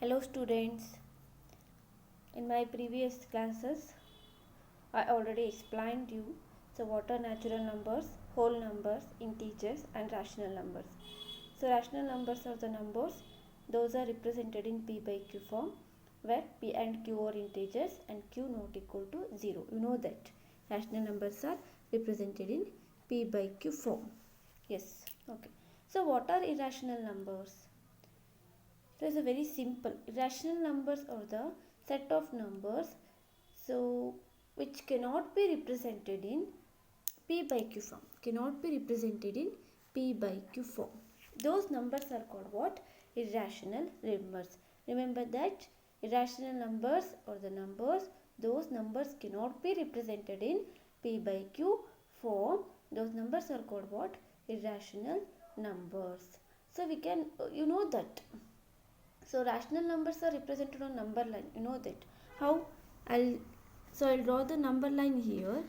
Hello students, in my previous classes I already explained you what are natural numbers, whole numbers, integers and rational numbers. So rational numbers are the numbers, those are represented in p by q form where p and q are integers and q not equal to 0. You know that rational numbers are represented in p by q form. Yes, okay. So what are irrational numbers? It is a very simple. Irrational numbers are the set of numbers which cannot be represented in p by q form. Cannot be represented in p by q form. Those numbers are called what? Irrational numbers. Remember that irrational numbers are the numbers. Those numbers cannot be represented in p by q form. Those numbers are called what? Irrational numbers. So we can, you know that. So rational numbers are represented on number line. You know that. How? I'll draw the number line here.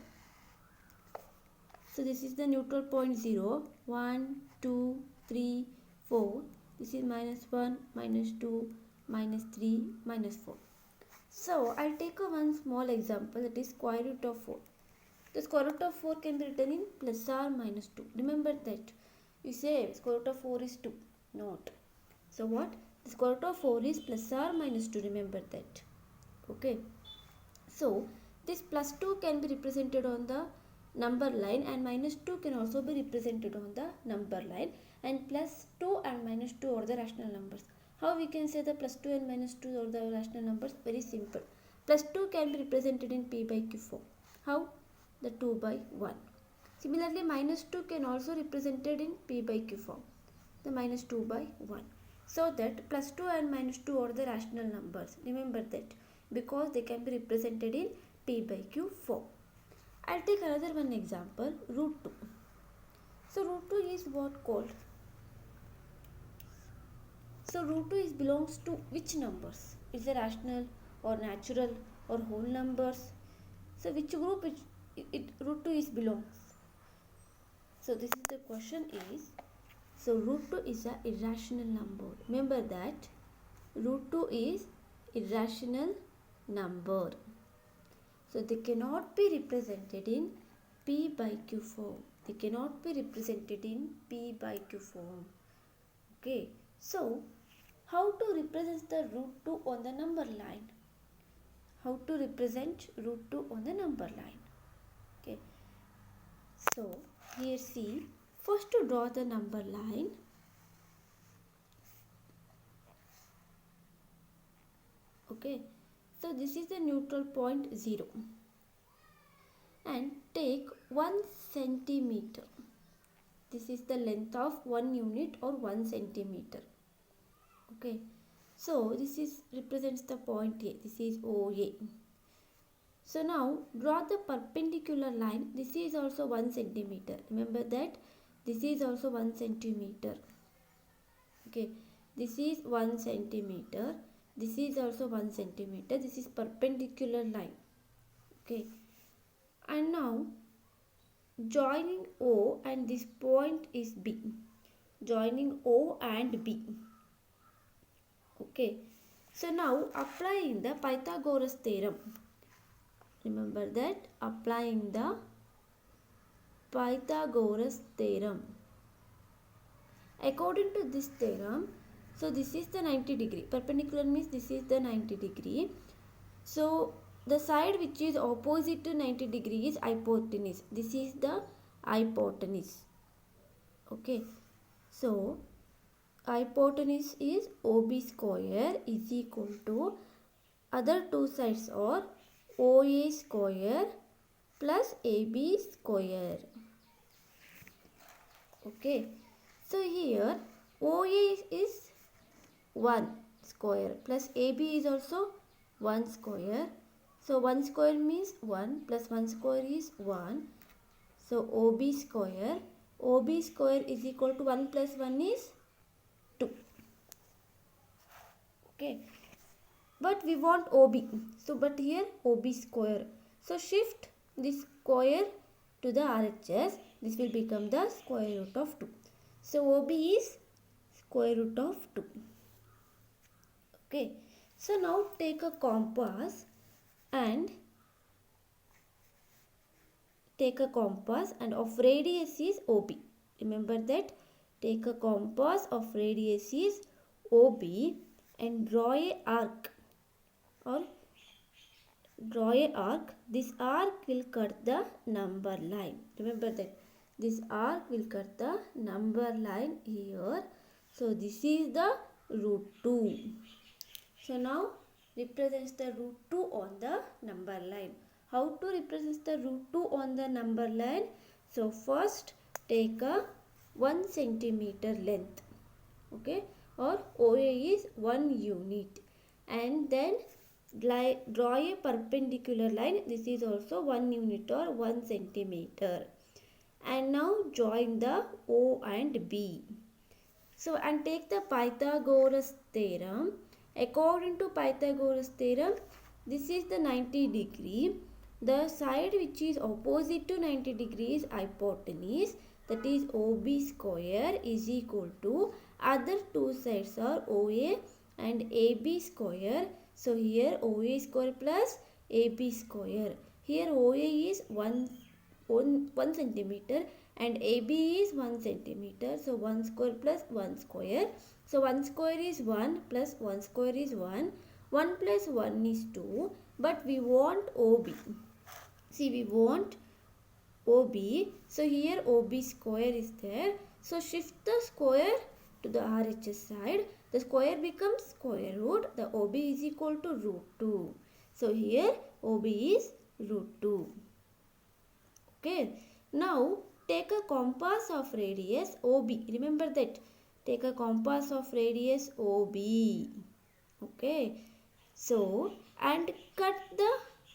So this is the neutral point 0. 1, 2, 3, 4. This is minus 1, minus 2, minus 3, minus 4. So I'll take one small example, that is square root of 4. The square root of 4 can be written in plus or minus 2. Remember that. You say square root of 4 is 2. Not. So what? The square root of 4 is plus or minus 2. Remember that. Okay. So this plus 2 can be represented on the number line and minus 2 can also be represented on the number line, and plus 2 and minus 2 are the rational numbers. How we can say the plus 2 and minus 2 are the rational numbers? Very simple. Plus 2 can be represented in p by q form. How? The 2 by 1. Similarly, minus 2 can also be represented in p by q form. The minus 2 by 1. So that plus 2 and minus 2 are the rational numbers. Remember that, because they can be represented in p by q form. I'll take another one example, root 2. So root 2 is what called? So root 2 belongs to which numbers? Is it rational or natural or whole numbers? So which group root 2 is belongs? So this is the question is, so root 2 is an irrational number. Remember that root 2 is irrational number. So they cannot be represented in p by q form. They cannot be represented in p by q form. Okay. So how to represent the root 2 on the number line? How to represent root 2 on the number line? Okay. So here see, first to draw the number line. Okay. So this is the neutral point 0. And take 1 centimeter. This is the length of 1 unit or 1 centimeter. Okay. So this is represents the point A. This is OA. So now draw the perpendicular line. This is also 1 centimeter. Remember that this is also 1 centimeter. Okay. This is 1 centimeter. This is also 1 centimeter. This is perpendicular line. Okay. And now joining O and this point is B. Joining O and B. Okay. So now applying the Pythagoras theorem. Remember that, applying the Pythagoras theorem. According to this theorem, so this is the 90 degree. Perpendicular means this is the 90 degree. So the side which is opposite to 90 degree is hypotenuse. This is the hypotenuse. Okay. So hypotenuse is OB square is equal to other two sides are OA square plus AB square. Okay. So here OA is 1 square plus AB is also 1 square. So 1 square means 1 plus 1 square is 1. So OB square. OB square is equal to 1 plus 1 is 2. Okay. But we want OB. So but here OB square. So shift this square to the RHS. This will become the square root of 2. So OB is square root of 2. Okay, so now take a compass and of radius is OB. Remember that. Take a compass of radius is OB and draw a arc or draw a arc. This arc will cut the number line. Remember that. This arc will cut the number line here. So this is the root 2. So now represents the root 2 on the number line. How to represent the root 2 on the number line? So first take a 1 centimeter length. Okay, or OA is 1 unit, and then draw a perpendicular line. This is also 1 unit or 1 centimeter. And now join the O and B. So, and take the Pythagoras theorem. According to Pythagoras theorem, this is the 90 degree. The side which is opposite to 90 degrees hypotenuse, that is OB square, is equal to other two sides are OA and AB square. So here OA square plus AB square. Here OA is 1 centimeter and AB is 1 centimeter. So 1 square plus 1 square. So 1 square is 1 plus 1 square is 1. 1 plus 1 is 2. But we want OB. See, we want OB. So here OB square is there. So shift the square to the RHS side. The square becomes square root. The OB is equal to root 2. So here OB is root 2. Okay. Now take a compass of radius OB. Remember that. Take a compass of radius OB. Okay. So, and cut the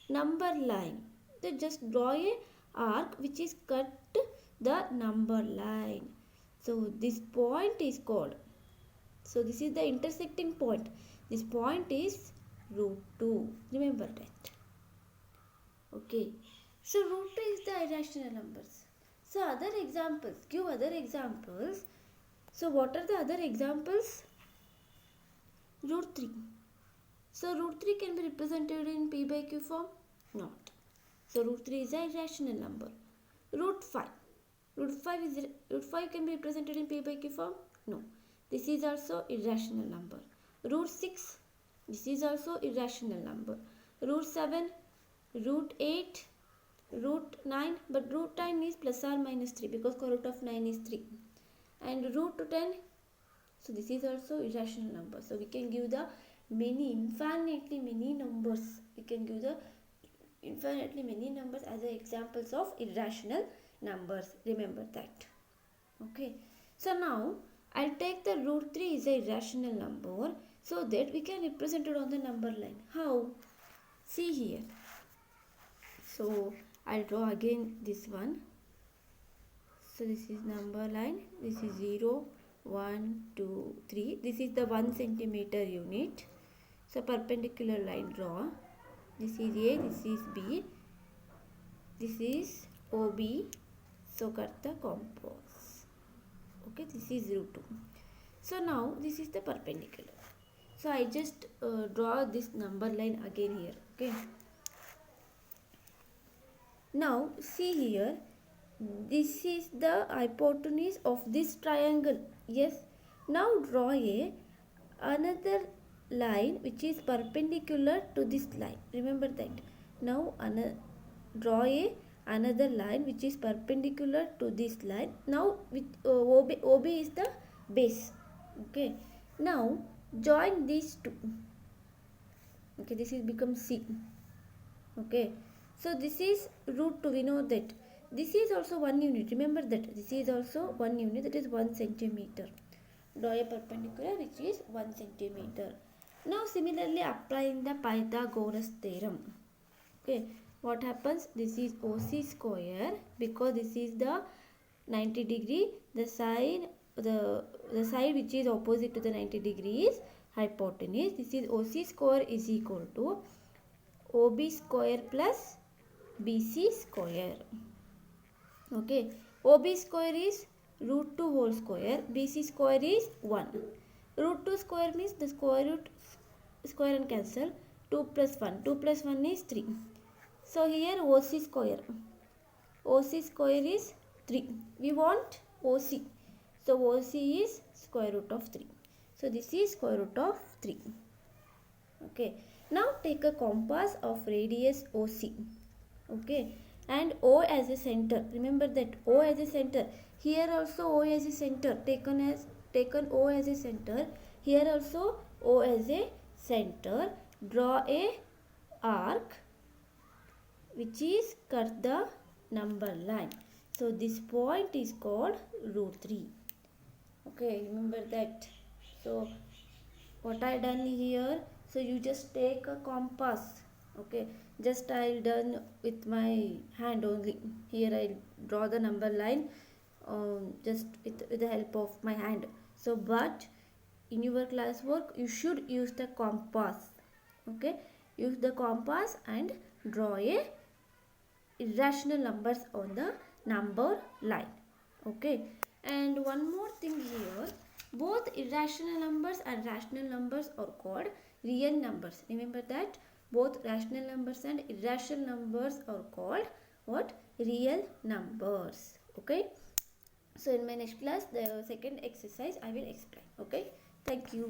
number line. So just draw a arc which is cut the number line. So this point is called. So this is the intersecting point. This point is root 2. Remember that. Okay. So root 2 is the irrational numbers. So other examples. Give other examples. So what are the other examples? Root 3. So root 3 can be represented in P by Q form? Not. So root 3 is an irrational number. Root 5. Root 5 can be represented in P by Q form? No. This is also irrational number. Root 6. This is also irrational number. Root 7. Root 8. Root 9. But root 9 is plus or minus 3 because square root of 9 is 3. And root 10. So this is also irrational number. So we can give the infinitely many numbers. We can give the infinitely many numbers as examples of irrational numbers. Remember that. Okay. So now I'll take the root 3 is a irrational number so that we can represent it on the number line. How? See here. So I'll draw again this one. So this is number line. This is 0, 1, 2, 3. This is the 1 centimeter unit. So perpendicular line draw. This is A, this is B. This is OB. So cut the compass. Okay, this is root 2. So now this is the perpendicular. So I just draw this number line again here. Okay. Now see here. This is the hypotenuse of this triangle. Yes. Now draw another line which is perpendicular to this line. Remember that. Now draw another line which is perpendicular to this line. Now with OB is the base. Okay. Now join these two. Okay, this is become C. Okay. So this is root 2. We know that. This is also 1 unit. Remember that. This is also 1 unit. That is 1 centimeter. Draw a perpendicular which is 1 centimeter. Now similarly applying the Pythagoras theorem. Okay. What happens? This is OC square because this is the 90 degree. The side which is opposite to the 90 degree is hypotenuse. This is OC square is equal to OB square plus BC square. Okay. OB square is root 2 whole square. BC square is 1. Root 2 square means the square root square and cancel. 2 plus 1. 2 plus 1 is 3. So here OC square. OC square is 3. We want OC. So OC is square root of 3. So this is square root of 3. Okay. Now take a compass of radius OC. Okay. And O as a center. Remember that O as a center. Here also O as a center. Taken O as a center. Here also O as a center. Draw a arc which is cut the number line. So this point is called root 3. Okay, remember that. So what I done here, so you just take a compass. Okay, just I done with my hand only. Here I draw the number line just with the help of my hand. So but in your classwork you should use the compass. Okay, use the compass and draw a irrational numbers on the number line. Okay, and one more thing here, both irrational numbers and rational numbers are called real numbers. Remember that both rational numbers and irrational numbers are called what? Real numbers. Okay, so in my next class the second exercise I will explain. Okay, thank you.